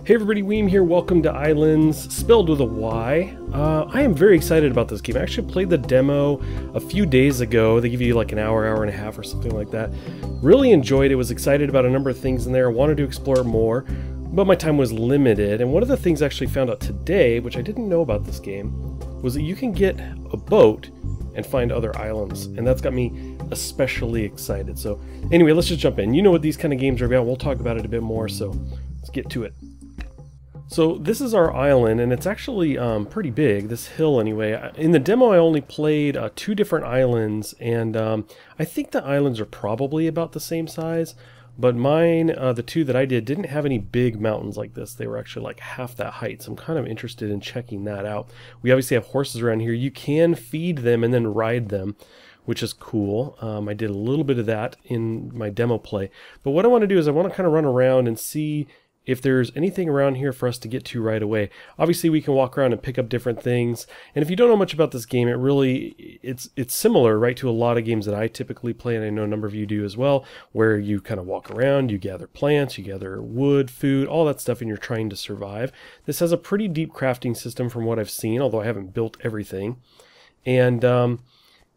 Hey everybody, Weem here. Welcome to Ylands, spelled with a Y. I am very excited about this game. I actually played the demo a few days ago. They give you like an hour, hour and a half or something like that. Really enjoyed it, was excited about a number of things in there, wanted to explore more, but my time was limited. And one of the things I actually found out today, which I didn't know about this game, was that you can get a boat and find other islands. And that's got me especially excited. So anyway, let's just jump in. You know what these kind of games are about. We'll talk about it a bit more, so let's get to it. So this is our island, and it's actually pretty big, this hill anyway. In the demo I only played 2 different islands, and I think the islands are probably about the same size, but mine, the 2 that I did, didn't have any big mountains like this. They were actually like half that height, so I'm kind of interested in checking that out. We obviously have horses around here. You can feed them and then ride them, which is cool. I did a little bit of that in my demo play, but what I want to do is I want to kind of run around and see if there's anything around here for us to get to right away. Obviously we can walk around and pick up different things, and if you don't know much about this game, it's similar, right, to a lot of games that I typically play, and I know a number of you do as well, where you kind of walk around, you gather plants, you gather wood, food, all that stuff, and you're trying to survive. This has a pretty deep crafting system from what I've seen, although I haven't built everything. And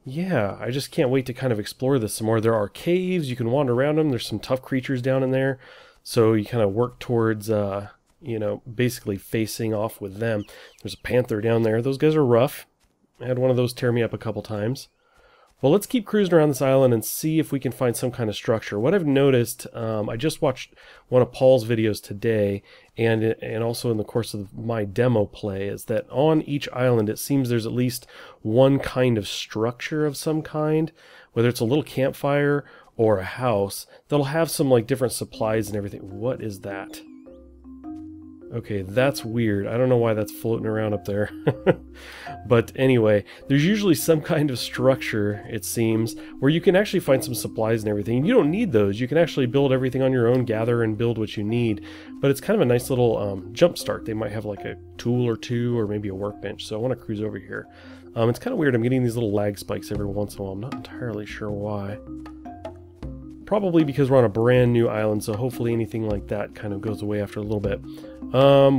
yeah, I just can't wait to kind of explore this some more. There are caves, you can wander around them, there's some tough creatures down in there. So you kind of work towards, you know, basically facing off with them. There's a panther down there. Those guys are rough. I had one of those tear me up a couple times. Well, let's keep cruising around this island and see if we can find some kind of structure. What I've noticed, I just watched one of Paul's videos today, and also in the course of my demo play, is that on each island it seems there's at least one kind of structure of some kind, whether it's a little campfire or a house, that'll have some like different supplies and everything. What is that? Okay, that's weird. I don't know why that's floating around up there. But anyway, there's usually some kind of structure, it seems, where you can actually find some supplies and everything. And you don't need those. You can actually build everything on your own, gather and build what you need. But it's kind of a nice little jump start. They might have like a tool or two, or maybe a workbench. So I want to cruise over here. It's kind of weird. I'm getting these little lag spikes every once in a while. I'm not entirely sure why. Probably because we're on a brand new island, so hopefully anything like that kind of goes away after a little bit. We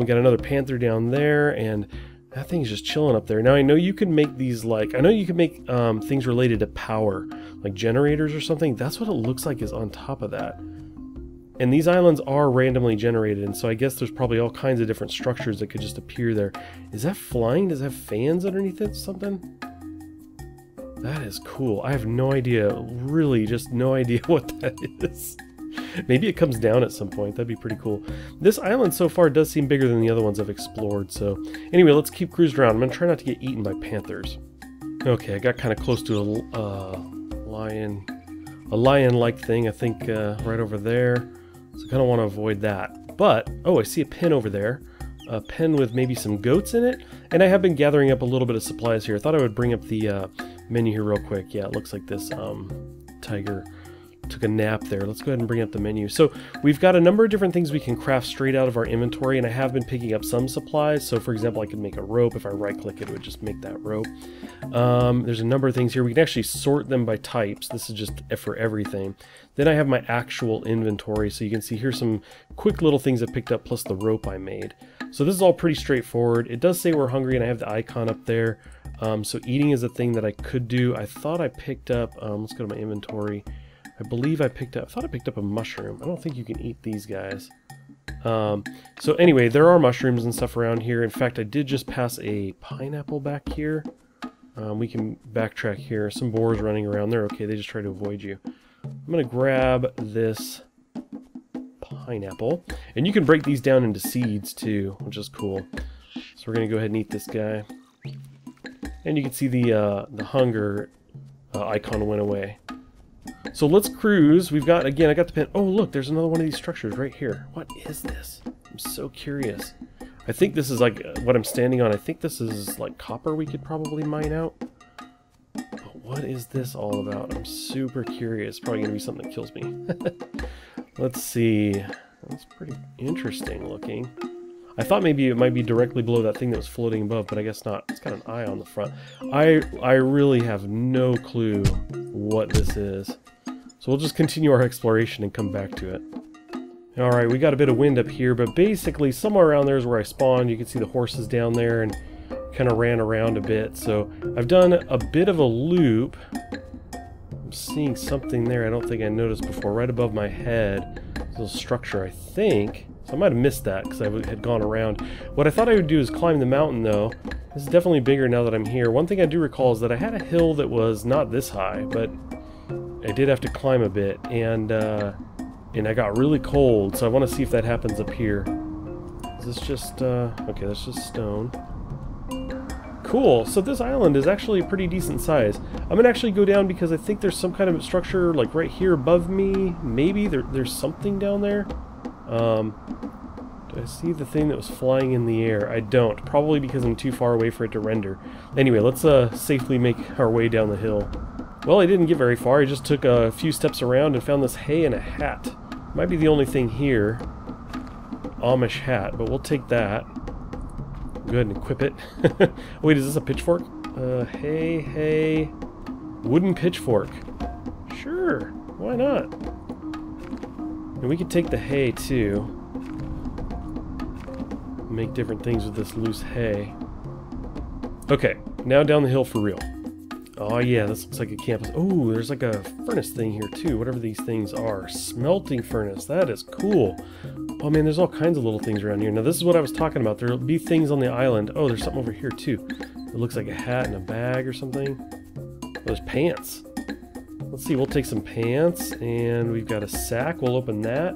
got another panther down there, and that thing's just chilling up there. Now I know you can make these, like, I know you can make things related to power, like generators or something. That's what it looks like is on top of that. And these islands are randomly generated, and so I guess there's probably all kinds of different structures that could just appear there. Is that flying? Does it have fans underneath it? Something? That is cool. I have no idea, really just no idea what that is. Maybe it comes down at some point. That'd be pretty cool. This island so far does seem bigger than the other ones I've explored. So anyway, let's keep cruising around. I'm going to try not to get eaten by panthers. Okay, I got kind of close to a lion-like thing, I think, right over there. So I kind of want to avoid that. But, oh, I see a pen over there. A pen with maybe some goats in it. And I have been gathering up a little bit of supplies here. I thought I would bring up the menu here real quick. Yeah, it looks like this tiger took a nap there. Let's go ahead and bring up the menu. So we've got a number of different things we can craft straight out of our inventory, and I have been picking up some supplies. So for example, I could make a rope. If I right click it, it would just make that rope. There's a number of things here. We can actually sort them by types. This is just for everything. Then I have my actual inventory, so you can see here's some quick little things I picked up plus the rope I made. So this is all pretty straightforward. It does say we're hungry, and I have the icon up there. So eating is a thing that I could do. I thought I picked up, let's go to my inventory. I believe I picked up, I thought I picked up a mushroom. I don't think you can eat these guys. So anyway, there are mushrooms and stuff around here. In fact, I did just pass a pineapple back here. We can backtrack here. Some boars running around. They're okay. They just try to avoid you. I'm going to grab this pineapple. And you can break these down into seeds too, which is cool. So we're going to go ahead and eat this guy. And you can see the hunger icon went away. So let's cruise. We've got, again, I got the pen. Oh, look, there's another one of these structures right here. What is this? I'm so curious. I think this is like what I'm standing on. I think this is like copper we could probably mine out. But what is this all about? I'm super curious. Probably going to be something that kills me. Let's see. That's pretty interesting looking. I thought maybe it might be directly below that thing that was floating above, but I guess not. It's got an eye on the front. I really have no clue what this is. So we'll just continue our exploration and come back to it. Alright, we got a bit of wind up here, but basically somewhere around there is where I spawned. You can see the horses down there and kind of ran around a bit. So I've done a bit of a loop. I'm seeing something there I don't think I noticed before, right above my head. There's a little structure, I think. So I might have missed that because I had gone around. What I thought I would do is climb the mountain, though. This is definitely bigger now that I'm here. One thing I do recall is that I had a hill that was not this high, but I did have to climb a bit, and I got really cold, so I want to see if that happens up here. Is this just, okay, that's just stone. Cool, so this island is actually a pretty decent size. I'm going to actually go down because I think there's some kind of structure, like right here above me. Maybe there's something down there. Do I see the thing that was flying in the air? I don't, probably because I'm too far away for it to render. Anyway, let's safely make our way down the hill. Well, I didn't get very far. I just took a few steps around and found this hay and a hat. Might be the only thing here. Amish hat, but we'll take that. Go ahead and equip it. Wait, is this a pitchfork? Hay, wooden pitchfork. Sure, why not? And we could take the hay too. Make different things with this loose hay. Okay, now down the hill for real. Oh yeah, this looks like a campus. Oh, there's like a furnace thing here too, whatever these things are. Smelting furnace, that is cool. Oh man, there's all kinds of little things around here. Now this is what I was talking about. There'll be things on the island. Oh, there's something over here too. It looks like a hat and a bag or something. Oh, there's pants. Let's see, we'll take some pants, and we've got a sack. We'll open that.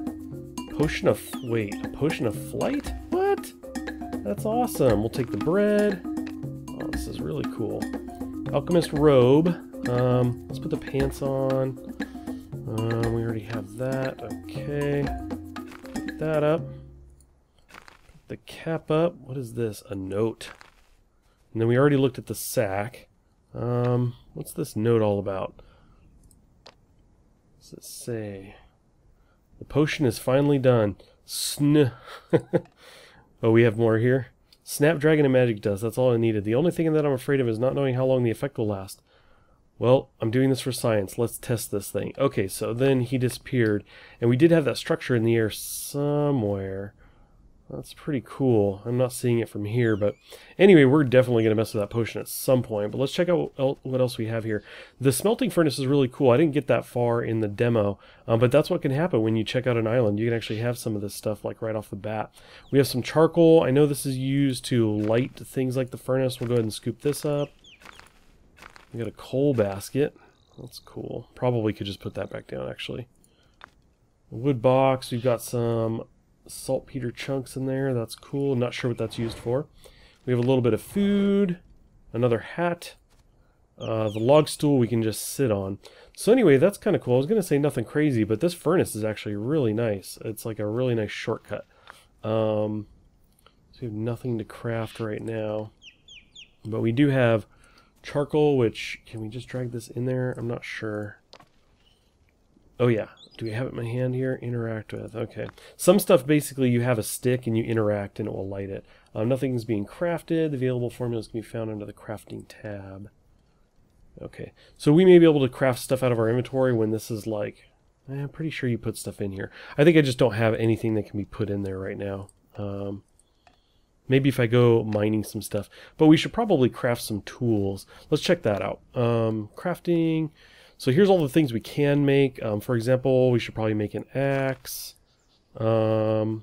Potion of, wait, a potion of flight? What? That's awesome. We'll take the bread. Oh, this is really cool. Alchemist robe. Let's put the pants on. We already have that. Okay. Put that up. Put the cap up. What is this? A note. And then we already looked at the sack. What's this note all about? What does it say? The potion is finally done. Oh, we have more here. Snapdragon and magic dust, that's all I needed. The only thing that I'm afraid of is not knowing how long the effect will last. Well, I'm doing this for science. Let's test this thing. Okay, so then he disappeared. And we did have that structure in the air somewhere. That's pretty cool. I'm not seeing it from here, but anyway, we're definitely going to mess with that potion at some point. But let's check out what else we have here. The smelting furnace is really cool. I didn't get that far in the demo, but that's what can happen when you check out an island. You can actually have some of this stuff like right off the bat. We have some charcoal. I know this is used to light things like the furnace. We'll go ahead and scoop this up. We got a coal basket. That's cool. Probably could just put that back down, actually. A wood box. We've got some saltpeter chunks in there. That's cool. Not sure what that's used for. We have a little bit of food, another hat, the log stool we can just sit on. So anyway, that's kind of cool. I was going to say nothing crazy, but this furnace is actually really nice. It's like a really nice shortcut. So we have nothing to craft right now, but we do have charcoal, which, can we just drag this in there? I'm not sure. Oh yeah. Do we have it in my hand here? Interact with. Okay. Some stuff, basically, you have a stick and you interact and it will light it. Nothing's being crafted. The available formulas can be found under the crafting tab. Okay. So we may be able to craft stuff out of our inventory when this is like... I'm pretty sure you put stuff in here. I think I just don't have anything that can be put in there right now. Maybe if I go mining some stuff. But we should probably craft some tools. Let's check that out. Crafting... So here's all the things we can make. For example, we should probably make an axe. Head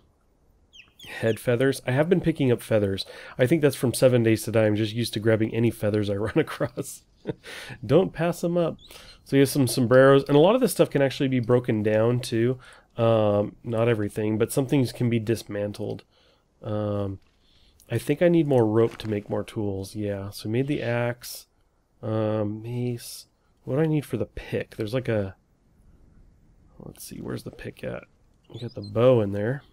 feathers. I have been picking up feathers. I think that's from 7 Days to Die. I'm just used to grabbing any feathers I run across. Don't pass them up. So you have some sombreros. And a lot of this stuff can actually be broken down too. Not everything, but some things can be dismantled. I think I need more rope to make more tools. Yeah, so we made the axe. Mace. What do I need for the pick? There's like a... Let's see, where's the pick at? We got the bow in there.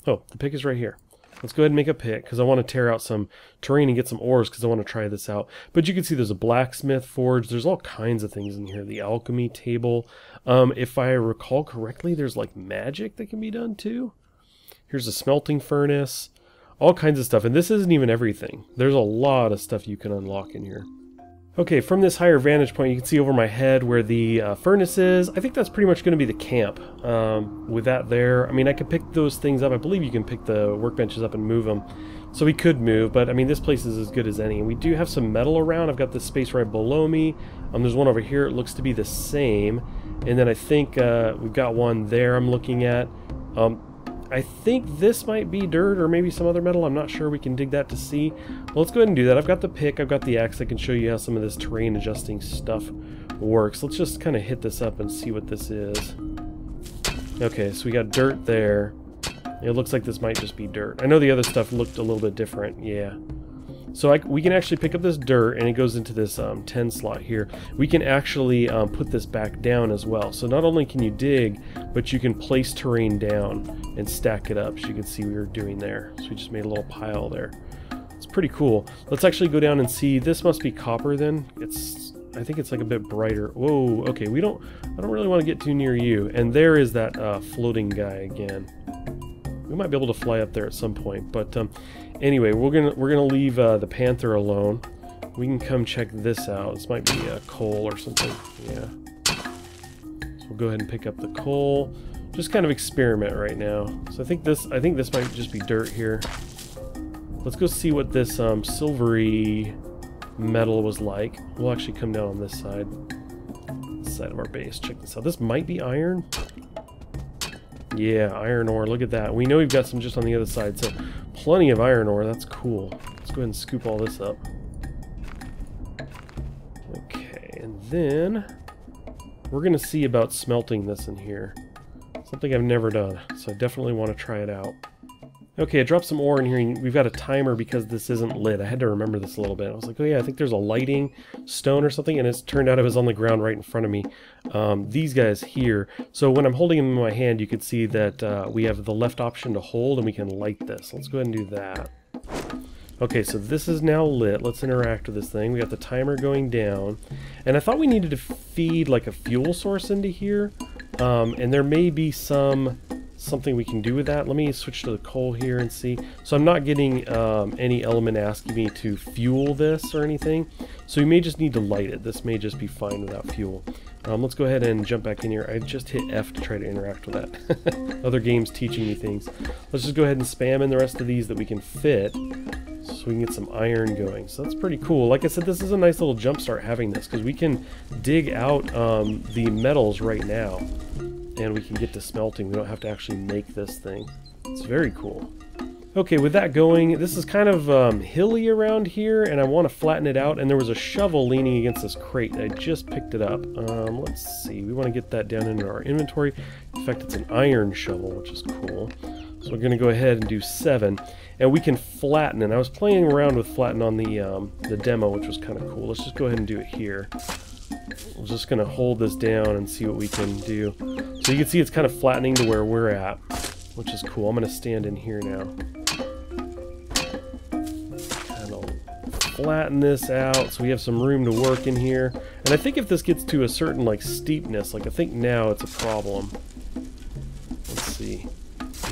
Oh, the pick is right here. Let's go ahead and make a pick, because I want to tear out some terrain and get some ores, because I want to try this out. But you can see there's a blacksmith forge. There's all kinds of things in here. The alchemy table. If I recall correctly, there's like magic that can be done too. Here's a smelting furnace. All kinds of stuff. And this isn't even everything. There's a lot of stuff you can unlock in here. Okay, from this higher vantage point, you can see over my head where the furnace is. I think that's pretty much going to be the camp. With that there, I mean, I could pick those things up. I believe you can pick the workbenches up and move them. So we could move, but I mean, this place is as good as any. And we do have some metal around. I've got this space right below me. There's one over here. It looks to be the same. And then I think we've got one there I'm looking at. I think this might be dirt or maybe some other metal. I'm not sure. We can dig that to see. Well, let's go ahead and do that. I've got the pick. I've got the axe. I can show you how some of this terrain adjusting stuff works. Let's just kind of hit this up and see what this is. Okay, so we got dirt there. It looks like this might just be dirt. I know the other stuff looked a little bit different. Yeah. So we can actually pick up this dirt, and it goes into this 10 slot here. We can actually put this back down as well. So not only can you dig, but you can place terrain down and stack it up. So you can see what we were doing there. So we just made a little pile there. It's pretty cool. Let's actually go down and see. This must be copper then. I think it's like a bit brighter. Whoa, okay, I don't really want to get too near you. And there is that floating guy again. We might be able to fly up there at some point, but anyway, we're gonna leave the panther alone. We can come check this out. This might be coal or something. Yeah. So we'll go ahead and pick up the coal. Just kind of experiment right now. So I think this might just be dirt here. Let's go see what this silvery metal was like. We'll actually come down on this side of our base. Check this out. This might be iron. Yeah, iron ore. Look at that. We know we've got some just on the other side, so plenty of iron ore. That's cool. Let's go ahead and scoop all this up. Okay, and then we're going to see about smelting this in here. Something I've never done, so I definitely want to try it out. Okay, I dropped some ore in here, and we've got a timer because this isn't lit. I had to remember this a little bit. I was like, oh yeah, I think there's a lighting stone or something, and it's turned out it was on the ground right in front of me. These guys here. So when I'm holding them in my hand, you can see that we have the left option to hold, and we can light this. Let's go ahead and do that. Okay, so this is now lit. Let's interact with this thing. We got the timer going down, and I thought we needed to feed like a fuel source into here, and there may be something we can do with that. Let me switch to the coal here and see. So I'm not getting any element asking me to fuel this or anything. So you may just need to light it. This may just be fine without fuel. Let's go ahead and jump back in here. I just hit F to try to interact with that. Other games teaching me things. Let's just go ahead and spam in the rest of these that we can fit so we can get some iron going. So that's pretty cool. Like I said, this is a nice little jump start having this because we can dig out the metals right now. And we can get to smelting. We don't have to actually make this thing. It's very cool. Okay, with that going, this is kind of hilly around here, and I want to flatten it out, and there was a shovel leaning against this crate. I just picked it up. Let's see. We want to get that down into our inventory. In fact, it's an iron shovel, which is cool. So we're going to go ahead and do 7, and we can flatten. And I was playing around with flatten on the demo, which was kind of cool. Let's just go ahead and do it here. We're just going to hold this down and see what we can do. So you can see it's kind of flattening to where we're at, which is cool. I'm going to stand in here now. Kind of flatten this out so we have some room to work in here. And I think if this gets to a certain like steepness, like I think now it's a problem. Let's see.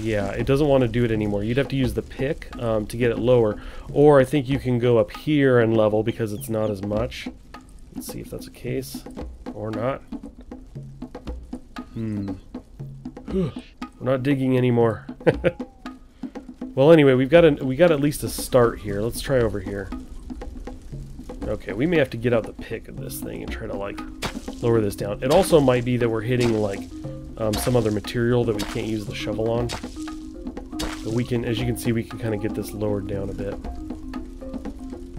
Yeah, it doesn't want to do it anymore. You'd have to use the pick to get it lower. Or I think you can go up here and level because it's not as much. Let's see if that's the case or not. We're not digging anymore. Well, anyway, we got at least a start here. Let's try over here. Okay, we may have to get out the pick of this thing and try to like lower this down. It also might be that we're hitting like some other material that we can't use the shovel on. But we can, as you can see, we can kind of get this lowered down a bit.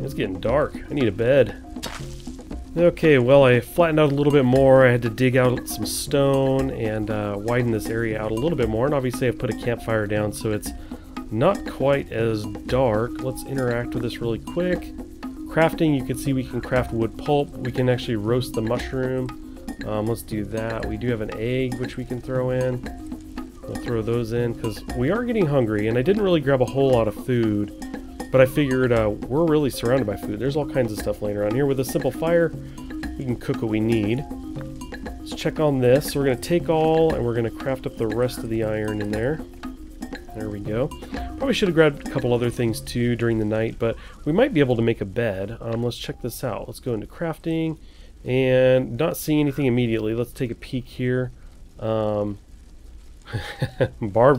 It's getting dark. I need a bed. Okay, well, I flattened out a little bit more. I had to dig out some stone and widen this area out a little bit more. And obviously I've put a campfire down so it's not quite as dark. Let's interact with this really quick. Crafting, you can see we can craft wood pulp. We can actually roast the mushroom. Let's do that. We do have an egg which we can throw in. We'll throw those in because we are getting hungry, and I didn't really grab a whole lot of food. But I figured we're really surrounded by food. There's all kinds of stuff laying around here. With a simple fire, we can cook what we need. Let's check on this. So we're going to take all, and we're going to craft up the rest of the iron in there. There we go. Probably should have grabbed a couple other things too during the night, but we might be able to make a bed. Let's check this out. Let's go into crafting, and not seeing anything immediately. Let's take a peek here. Barbed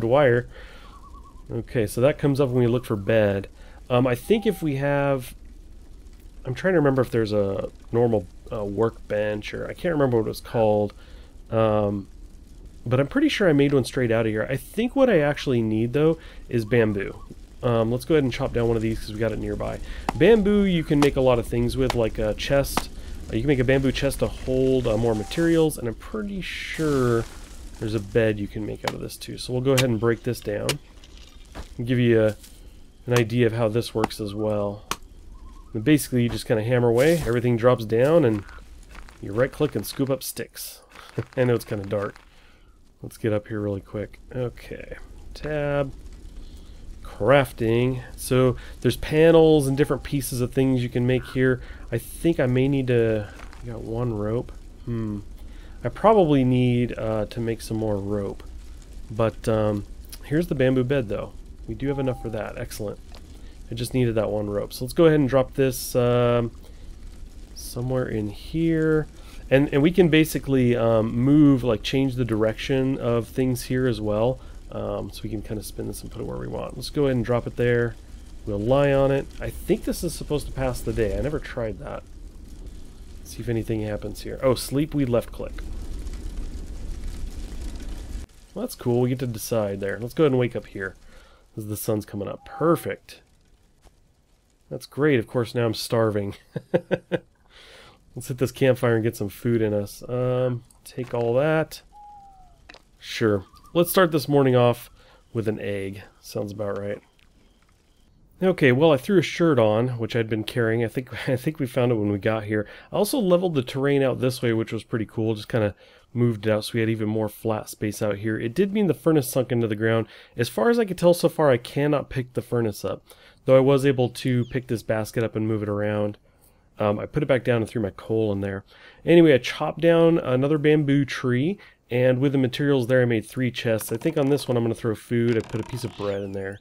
wire. Okay, so that comes up when we look for bed. I think if we have... I'm trying to remember if there's a normal workbench, or I can't remember what it was called. But I'm pretty sure I made one straight out of here. I think what I actually need, though, is bamboo. Let's go ahead and chop down one of these because we got it nearby. Bamboo you can make a lot of things with, like a chest. You can make a bamboo chest to hold more materials, and I'm pretty sure there's a bed you can make out of this too. So we'll go ahead and break this down and give you an idea of how this works as well. And basically, you just kind of hammer away, everything drops down, and you right-click and scoop up sticks. I know it's kind of dark. Let's get up here really quick. Okay, tab, crafting. So there's panels and different pieces of things you can make here. I think I may need to... I got one rope. I probably need to make some more rope. But here's the bamboo bed, though. We do have enough for that. Excellent. I just needed that one rope. So let's go ahead and drop this somewhere in here. And we can basically move, like change the direction of things here as well. So we can kind of spin this and put it where we want. Let's go ahead and drop it there. We'll lie on it. I think this is supposed to pass the day. I never tried that. Let's see if anything happens here. Oh, sleep, we left click. Well, that's cool. We get to decide there. Let's go ahead and wake up here as the sun's coming up. Perfect. That's great. Of course, now I'm starving. Let's hit this campfire and get some food in us. Take all that. Sure. Let's start this morning off with an egg. Sounds about right. Okay, well, I threw a shirt on, which I'd been carrying. I think we found it when we got here. I also leveled the terrain out this way, which was pretty cool. Just kind of moved it out so we had even more flat space out here. It did mean the furnace sunk into the ground. As far as I could tell so far, I cannot pick the furnace up, though I was able to pick this basket up and move it around. I put it back down and threw my coal in there. Anyway, I chopped down another bamboo tree, and with the materials there I made 3 chests. I think on this one I'm going to throw food. I put a piece of bread in there.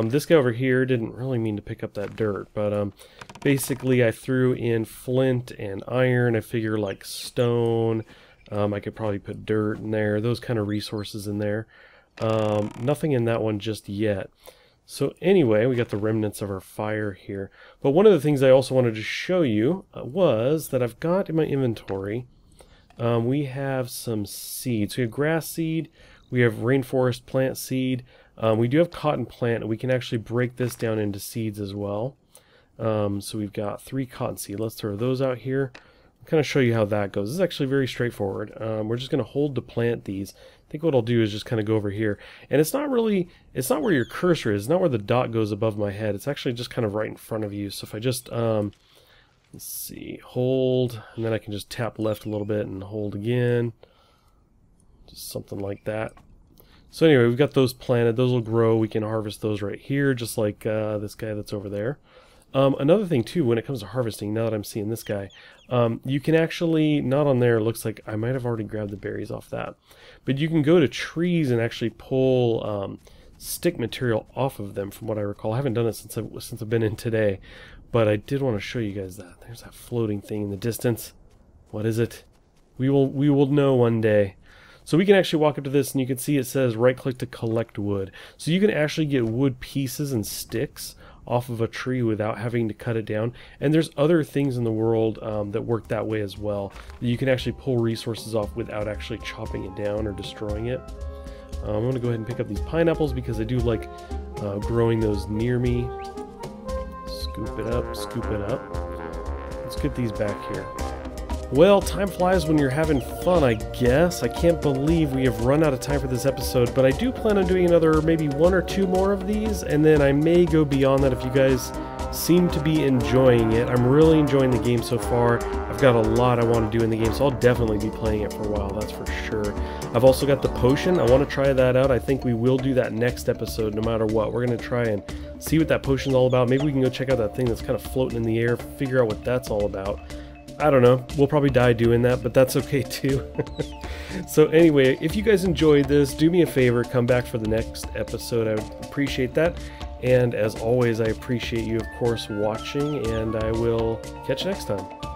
This guy over here didn't really mean to pick up that dirt, but basically I threw in flint and iron. I figure like stone. I could probably put dirt in there, those kind of resources in there. Nothing in that one just yet. So anyway, we got the remnants of our fire here. But one of the things I also wanted to show you was that I've got in my inventory, we have some seeds. We have grass seed, we have rainforest plant seed, we do have cotton plant, and we can actually break this down into seeds as well. So we've got 3 cotton seed. Let's throw those out here. I'll kind of show you how that goes. This is actually very straightforward. We're just going to hold to plant these. I think what I'll do is just kind of go over here. And it's not where your cursor is. It's not where the dot goes above my head. It's actually just kind of right in front of you. So if I just, let's see, hold, and then I can just tap left a little bit and hold again. Just something like that. So anyway, we've got those planted. Those will grow. We can harvest those right here, just like this guy that's over there. Another thing too, when it comes to harvesting, now that I'm seeing this guy, you can actually, not on there, it looks like I might have already grabbed the berries off that, but you can go to trees and actually pull stick material off of them, from what I recall. I haven't done it since I've been in today, but I did want to show you guys that. There's that floating thing in the distance. What is it? We will know one day. So we can actually walk up to this, and you can see it says right click to collect wood. So you can actually get wood pieces and sticks off of a tree without having to cut it down. And there's other things in the world that work that way as well. You can actually pull resources off without actually chopping it down or destroying it. I'm going to go ahead and pick up these pineapples because I do like growing those near me. Scoop it up, scoop it up. Let's get these back here. Well, time flies when you're having fun, I guess. I can't believe we have run out of time for this episode, but I do plan on doing another maybe 1 or 2 more of these, and then I may go beyond that if you guys seem to be enjoying it. I'm really enjoying the game so far. I've got a lot I want to do in the game, so I'll definitely be playing it for a while, that's for sure. I've also got the potion. I want to try that out. I think we will do that next episode no matter what. We're going to try and see what that potion's all about. Maybe we can go check out that thing that's kind of floating in the air, figure out what that's all about. I don't know, we'll probably die doing that, but that's okay too. So anyway, if you guys enjoyed this, do me a favor, come back for the next episode. I would appreciate that. And as always, I appreciate you, of course, watching, and I will catch you next time.